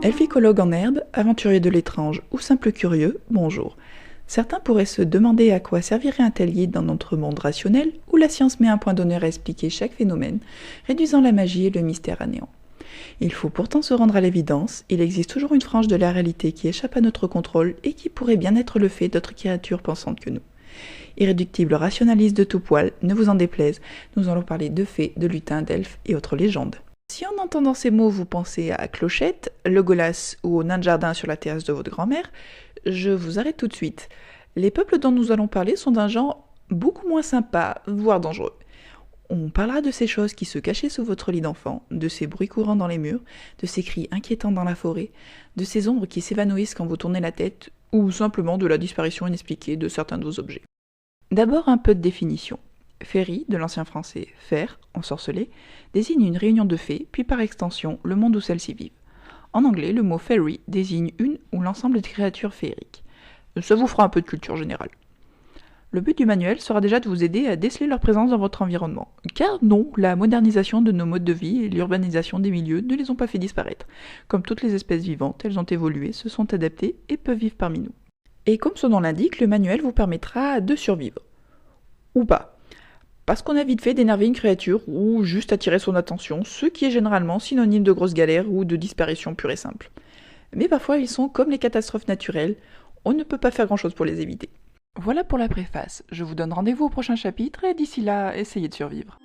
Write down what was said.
Elficologue en herbe, aventurier de l'étrange ou simple curieux, bonjour. Certains pourraient se demander à quoi servirait un tel guide dans notre monde rationnel où la science met un point d'honneur à expliquer chaque phénomène, réduisant la magie et le mystère à néant. Il faut pourtant se rendre à l'évidence, il existe toujours une frange de la réalité qui échappe à notre contrôle et qui pourrait bien être le fait d'autres créatures pensantes que nous. Irréductible rationaliste de tout poil, ne vous en déplaise, nous allons parler de fées, de lutins, d'elfes et autres légendes. Si en entendant ces mots vous pensez à Clochette, Legolas ou au nain de jardin sur la terrasse de votre grand-mère, je vous arrête tout de suite. Les peuples dont nous allons parler sont d'un genre beaucoup moins sympa, voire dangereux. On parlera de ces choses qui se cachaient sous votre lit d'enfant, de ces bruits courants dans les murs, de ces cris inquiétants dans la forêt, de ces ombres qui s'évanouissent quand vous tournez la tête, ou simplement de la disparition inexpliquée de certains de vos objets. D'abord un peu de définition. Féerie, de l'ancien français faire, ensorceler, désigne une réunion de fées, puis par extension le monde où celles-ci vivent. En anglais, le mot fairy désigne une ou l'ensemble des créatures féeriques. Ça vous fera un peu de culture générale. Le but du manuel sera déjà de vous aider à déceler leur présence dans votre environnement. Car non, la modernisation de nos modes de vie et l'urbanisation des milieux ne les ont pas fait disparaître. Comme toutes les espèces vivantes, elles ont évolué, se sont adaptées et peuvent vivre parmi nous. Et comme son nom l'indique, le manuel vous permettra de survivre. Ou pas. Parce qu'on a vite fait d'énerver une créature ou juste attirer son attention, ce qui est généralement synonyme de grosse galère ou de disparition pure et simple. Mais parfois ils sont comme les catastrophes naturelles, on ne peut pas faire grand-chose pour les éviter. Voilà pour la préface, je vous donne rendez-vous au prochain chapitre et d'ici là, essayez de survivre.